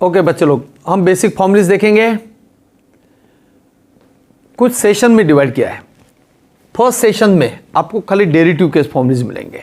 Okay बच्चे लोग, हम बेसिक फॉर्मूलेस देखेंगे। कुछ सेशन में डिवाइड किया है। फर्स्ट सेशन में आपको खाली डेरिवेटिव के फॉर्मूलेस मिलेंगे।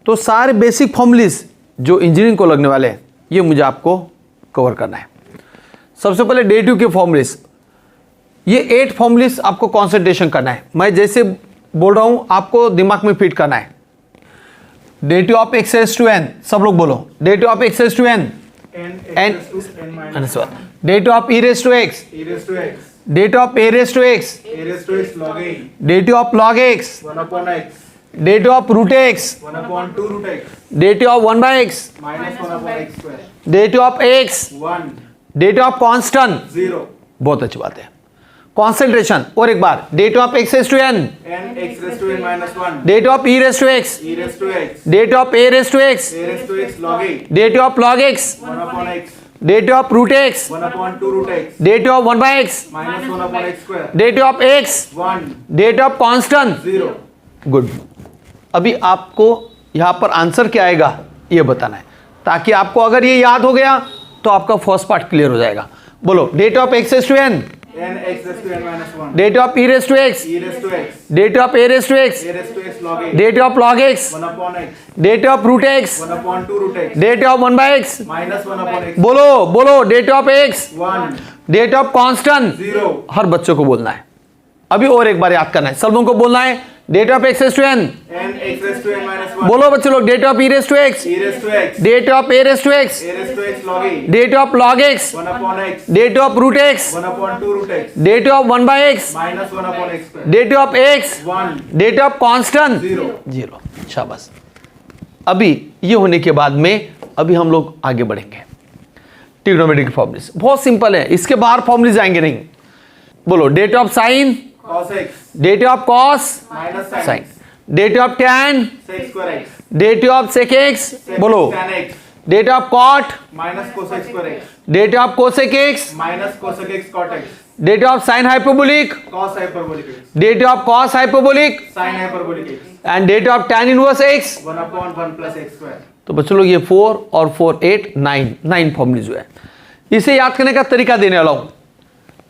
तो सारे बेसिक फॉर्मूलेस जो इंजीनियरिंग को लगने वाले हैं ये मुझे आपको कवर करना है। सबसे पहले डेरिवेटिव के फॉर्मूलेस, ये 8 फॉर्मूलेस आपको कंसंट्रेशन करना है। मैं जैसे बोल रहा हूं आपको दिमाग में फिट करना है। Derivative of x raise to n, सब लोग बोलो derivative of x raise to n, derivative of e raise to x, derivative of a raise to x, derivative of log x, derivative of root x, derivative of 1 by x, derivative of x, derivative of constant 0। बहुत अच्छी बात है। Concentration और एक बार, derivative of x raise to n, derivative of e raise to x, derivative of a raise to x, derivative of log x, derivative of root x, derivative of 1 by x, derivative of x, derivative of constant 0। Good. अभी आपको यहां पर answer क्या आएगा ये बताना है, ताकि आपको अगर ये याद हो गया तो आपका फर्स्ट पार्ट क्लियर हो जाएगा। बोलो derivative of x raise to n, derivative of e raise to x, derivative of a raise to x, derivative of log x, derivative of root x, derivative of 1 by x, बोलो बोलो derivative of x, derivative of constant 0। हर बच्चों को बोलना है। अभी और एक बार याद करना है, सब लोगों को बोलना है derivative of x raise to n, बोलो बच्चों लोग derivative of e raise to x, derivative of a raise to x, derivative of log x, derivative of root x, derivative of 1 by x, derivative of x, derivative of constant 0। शाबाश। अभी ये होने के बाद में अभी हम लोग आगे बढ़ेंगे। ट्रिग्नोमेट्रिक फॉर्मूलेस बहुत सिंपल है, इसके बाहर फॉर्मूलेस आएंगे नहीं। बोलो derivative of sine, derivative of cosine, derivative of tan, derivative of sec x, बोलो derivative of cot, derivative of cosec x, derivative of sine hyperbolic, derivative of cos hyperbolic, and derivative of tan inverse x 1/1 + x²। तो बच्चों लोग ये 4 और 4 8 9 formulas जो है, इसे याद करने का तरीका देने वाला हूं।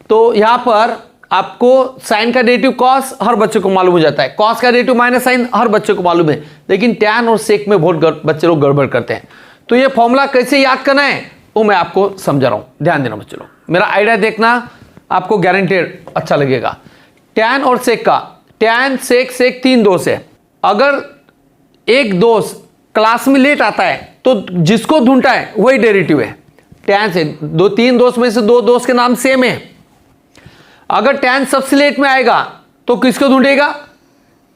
तो यहां पर आपको साइन का डेरिवेटिव कॉस हर बच्चे को मालूम हो जाता है, कॉस का डेरिवेटिव माइनस साइन हर बच्चे को मालूम है, लेकिन टैन और सेक में बहुत बच्चे लोग गड़बड़ करते हैं। तो ये फॉर्मूला कैसे याद करना है वो मैं आपको समझा रहा हूं, ध्यान देना बच्चे लोग, मेरा आइडिया देखना, आपको गारंटेड अच्छा लगेगा। टैन और सेक का, टैन सेक सेक 3 दोष है। अगर एक दोष क्लास में लेट आता है तो जिसको ढूंढता है वही डेरिवेटिव है। टैन से 3 दोष में से 2 दोष के नाम सेम है। अगर टैन सबसे लेट में आएगा तो किसको ढूंढेगा?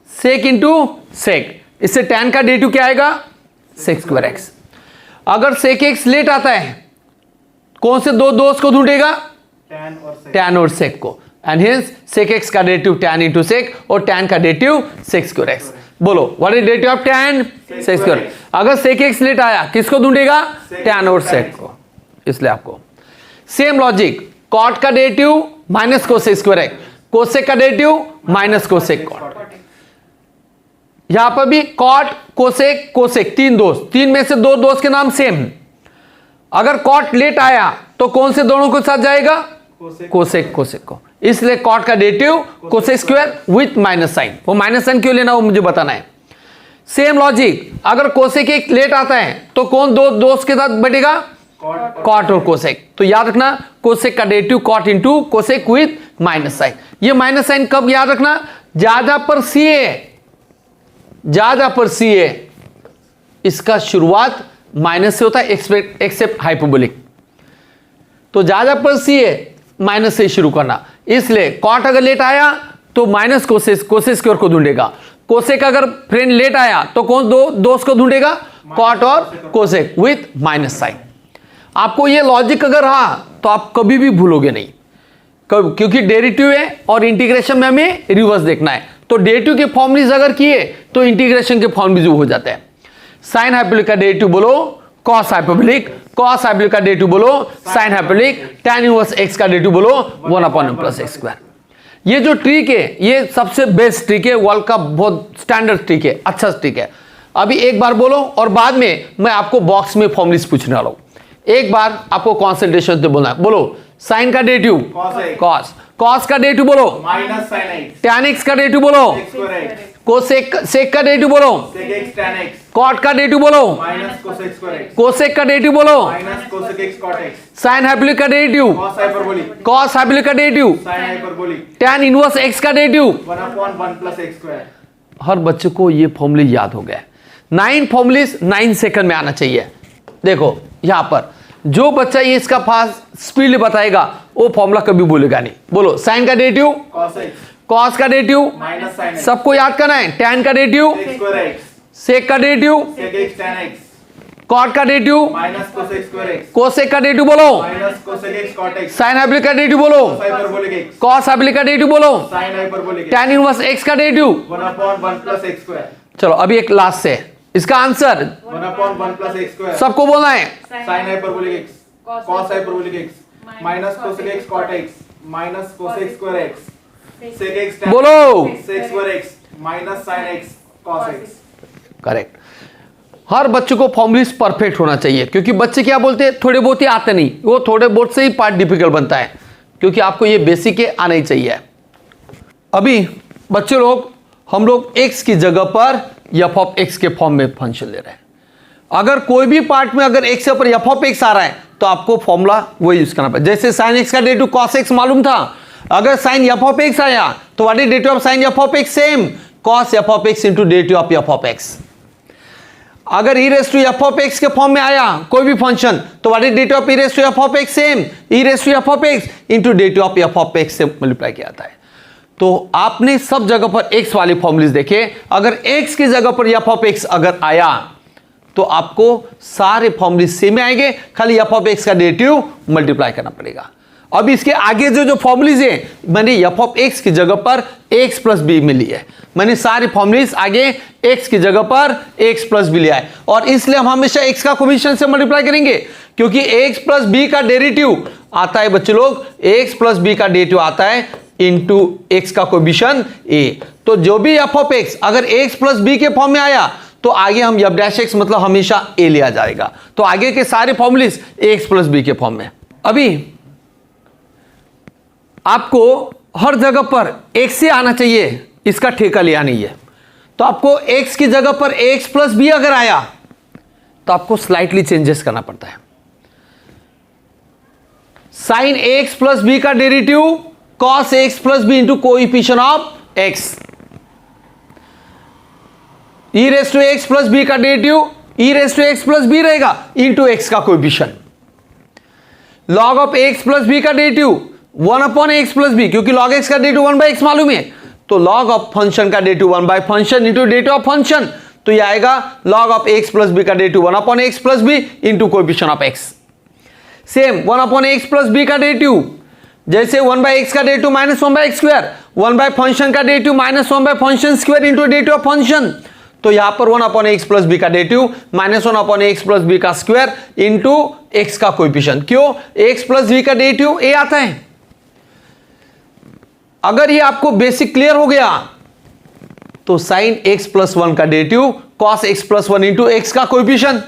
सेक इंटू सेक, इससे टैन का डेरिवेटिव क्या आएगा? sec² x। अगर सेक एक्स लेट आता है कौन से 2 दोष को ढूंढेगा? टैन और सेक को, एंड हिंस सेक एक्स का डेरिवेटिव टैन इंटू सेक और टैन का डेरिवेटिव sec² x। बोलो what is derivative of tan? sec²। अगर सेक एक्स लेट आया किसको ढूंढेगा? टैन और सेक को, इसलिए आपको सेम लॉजिक, कॉट का डेरिवेटिव माइनस कोसेक² x, कोसेक का डेरिवेटिव माइनस कोसेक कॉट। यहां पर भी कॉट कोसेक कोसेक 3 दोष, 3 में से 2 दोष के नाम सेम। अगर कॉट लेट आया तो कौन से दोनों के साथ जाएगा? कोसेक कोसेक को, इसलिए कॉट का डेरिवेटिव कोसेक² विथ माइनस साइन। वो माइनस साइन क्यों लेना वो मुझे बताना है। सेम लॉजिक, अगर कोसेक एक लेट आता है तो कौन 2 दोष के साथ बैठेगा? कॉट और कोसेक। तो याद रखना कोसेक का derivative cot into cosec with minus sign. ये माइनस साइन कब याद रखना? ज्यादा पर सी है, ज्यादा पर सी है, इसका शुरुआत माइनस से होता है एक्सेप्ट हाइपरबोलिक। तो ज्यादा पर सी है माइनस से शुरू करना, इसलिए कॉट अगर लेट आया तो माइनस कोसेक² को ढूंढेगा। कोसेक अगर फ्रेंड लेट आया तो कौन 2 दोष को ढूंढेगा? कॉट और कोसेक विथ माइनस साइन। आपको ये लॉजिक अगर रहा तो आप कभी भी भूलोगे नहीं, क्योंकि डेरिवेटिव है और इंटीग्रेशन में हमें रिवर्स देखना है। तो डेरिवेटिव के फॉर्मूलेस अगर किए तो इंटीग्रेशन के फॉर्मूलेस हो जाते हैं। साइन हाइपरबोलिक का डेरिवेटिव बोलो कॉस हाइपरबोलिक, कॉस हाइपरबोलिक का डेरिवेटिव बोलो sine hyperbolic, tan inverse x का डेरिवेटिव बोलो 1/1 + x²। ये जो ट्रिक है ये सबसे बेस्ट ट्रिक है, वर्ल्ड का बहुत स्टैंडर्ड ट्रिक है, अच्छा ट्रिक है। अभी एक बार बोलो और बाद में मैं आपको बॉक्स में फॉर्मूलेस पूछने वाला हूं। एक बार आपको कॉन्सेंट्रेशन से बोलना है, बोलो साइन का डेरिवेटिव कॉस, कॉस का डेरिवेटिव बोलो minus sine x, tan x का डेरिवेटिव बोलो x square x, cosec sec का डेरिवेटिव बोलो sec x tan x, cot का डेरिवेटिव बोलो minus cosec square x, cosec का डेरिवेटिव बोलो minus cosec x cot x, sine hyperbolic का derivative cos hyperbolic, cos hyperbolic का derivative sine hyperbolic, tan inverse x का derivative 1/1 plus x square. हर बच्चे को ये फॉर्मूले याद हो गए। 9 फॉर्मूलेस 9 सेकंड में आना चाहिए। देखो यहां पर जो बच्चा ये इसका फास्ट स्पीड बताएगा वो फॉर्मूला कभी भूलेगा नहीं। बोलो साइन का डेरिवेटिव कॉस एक्स कॉस का डेरिवेटिव माइनस साइन एक्स, सबको याद करना है। टैन का derivative sec square x, sec का derivative sec x tan x, cot का derivative minus cosec square x, cosec का डेरिवेटिव बोलो minus cosec x cot x, sine hyperbolic का डेरिवेटिव बोलो cos hyperbolic x, cos hyperbolic का derivative बोलो sine hyperbolic x, tan inverse x का derivative 1/1 plus x square, चलो अभी एक लास्ट से इसका आंसर 1/1 प्लस एक्स स्क्वायर, सबको बोलना है। Sine hyperbolic x, cos hyperbolic x, minus cosec x cot x, minus cosec square x, sec x tan बोलो sec square x, minus sine x cos x. Correct. हर बच्चे को फॉर्मूलिस perfect होना चाहिए, क्योंकि बच्चे क्या बोलते हैं थोड़े बहुत ही आते नहीं, वो थोड़े बहुत से ही पार्ट डिफिकल्ट बनता है, क्योंकि आपको ये बेसिक के आना ही चाहिए। अभी बच्चे लोग हम लोग x की जगह पर f ऑफ x के फॉर्म में फंक्शन ले रहे हैं। अगर कोई भी पार्ट में अगर x के ऊपर f ऑफ x आ रहा है तो आपको फॉर्मूला वही यूज करना पड़ेगा। जैसे साइन x का डेरिवेटिव cos x मालूम था, अगर साइन f ऑफ x आया तो what is derivative of sine f of x? Same cos f of x into derivative of f of x। अगर e raise to f of x के form में आया कोई भी फंक्शन तो what is derivative of e raise to f of x? Same e raise to f of x into derivative of f of x से multiply किया जाता है। तो आपने सब जगह पर x वाली फॉर्मूलेस देखे, अगर x की जगह पर f ऑफ x अगर आया तो आपको सारे फॉर्मूलेस सेम आएंगे, खाली f ऑफ x का डेरिवेटिव मल्टीप्लाई करना पड़ेगा। अब इसके आगे जो फॉर्मूलेस है मैंने f ऑफ x की जगह पर x प्लस बी में लिया है। मैंने सारे फॉर्मूलेस आगे x की जगह पर x प्लस बी लिया है, और इसलिए हम हमेशा x का कोएफिशिएंट से मल्टीप्लाई करेंगे, क्योंकि x प्लस बी का डेरिवेटिव आता है बच्चे लोग, x प्लस बी का डेरिवेटिव आता है इंटू x का कोएफिशिएंट a। तो जो भी f ऑफ x अगर x प्लस बी के फॉर्म में आया तो आगे हम f डैश x मतलब हमेशा a लिया जाएगा। तो आगे के सारे फॉर्मूलेस x प्लस बी के फॉर्म में। अभी आपको हर जगह पर x से आना चाहिए, इसका ठेका लिया नहीं है। तो आपको x की जगह पर x प्लस बी अगर आया तो आपको स्लाइटली चेंजेस करना पड़ता है। साइन x प्लस बी का derivative cos x plus b into coefficient of x, e raise to x plus b का derivative e raise to x plus b रहेगा इंटू x का coefficient, log of x plus b का derivative 1/x plus b, क्योंकि log x का derivative 1/x मालूम है, तो log of function का derivative 1 by function into derivative of function, तो ये आएगा log of x plus b का derivative 1/x plus b into coefficient of x। Same 1/x plus b का डेरिवेटिव, जैसे 1/x का derivative minus 1/x square, 1 by function का derivative minus 1 by function square into derivative of function, तो यहां पर 1/x plus b का derivative minus 1/x plus b का square into x का कोएफिशिएंट। क्यों? x प्लस बी का डेरिवेटिव a आता है। अगर ये आपको बेसिक क्लियर हो गया तो साइन x प्लस 1 का derivative cos x plus 1 into x का coefficient,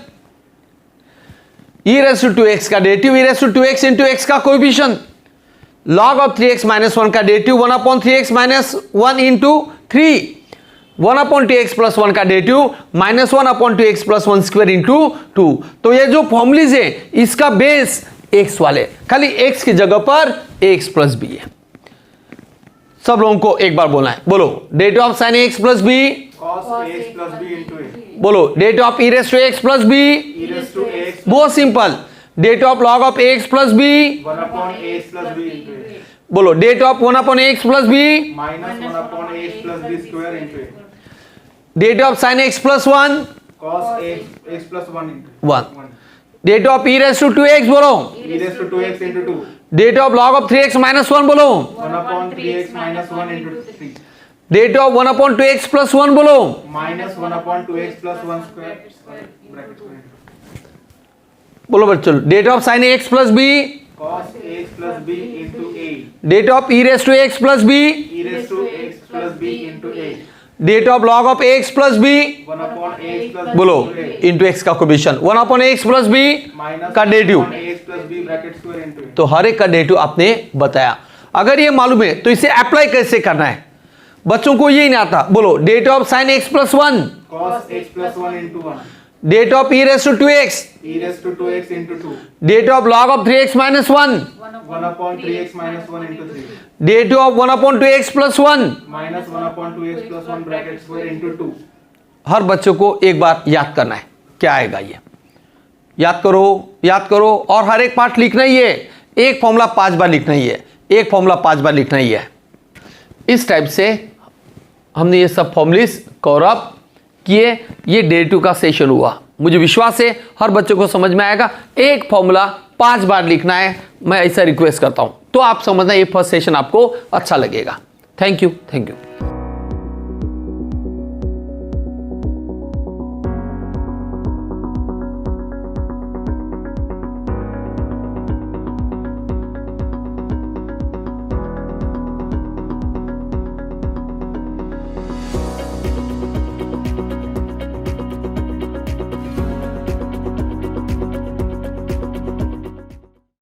e raise to x का derivative e raise to x into x का coefficient, log of 3x minus 1 का derivative 1/3x minus 1 into 3, 1/2x plus 1 का derivative minus 1/2x plus 1 square into 2। तो ये जो formulas है इसका बेस x वाले, खाली x की जगह पर x प्लस बी है। सब लोगों को एक बार बोलना है, बोलो derivative of sine x plus b, cos ax plus b into a, बोलो derivative of e raise to x plus b, e raise to x बहुत simple, derivative of log of x plus b, 1/x plus b into a, बोलो derivative of 1/x plus b minus 1/x plus b square into a, derivative of sine x plus 1 cos x plus 1 into 1, derivative of e raise to 2x बोलो, e raise to 2x into 2, derivative of log of 3x minus 1 बोलो, 1/3x minus 1 into 3, derivative of 1/2x plus 1 बोलो, minus 1/2x plus 1 square bracket में, बोलो बच्चों derivative of sine x plus b, cos x plus b into a, derivative of e raise to x plus b, e raise to x plus b into a, derivative of log of x plus b, 1/x बोलो into x का coefficient 1/x plus b का derivative, x plus b bracket square into a. तो हर एक का derivative आपने बताया। अगर ये मालूम है तो इसे अप्लाई कैसे करना है, बच्चों को यही नहीं आता, बोलो derivative of sin x plus 1, Cos x plus 1 into 1. Derivative of e raised to 2x, E raised to 2x into 2. Derivative of log of 3x minus 1, 1 upon 3x minus 1 into 3. Derivative of 1/2x plus 1। Minus 1 upon 2x plus 1 bracket square into 2. हर बच्चों को एक बार याद करना है, क्या आएगा ये याद करो और हर एक पार्ट लिखना ही है। एक फॉर्मूला 5 बार लिखना ही है, एक फॉर्मूला 5 बार लिखना ही है। इस टाइप से हमने ये सब फॉर्मूलेस कवर अप किए। ये डेरिवेटिव का सेशन हुआ, मुझे विश्वास है हर बच्चों को समझ में आएगा। एक फॉर्मूला 5 बार लिखना है, मैं ऐसा रिक्वेस्ट करता हूं, तो आप समझना ये फर्स्ट सेशन आपको अच्छा लगेगा। Thank you.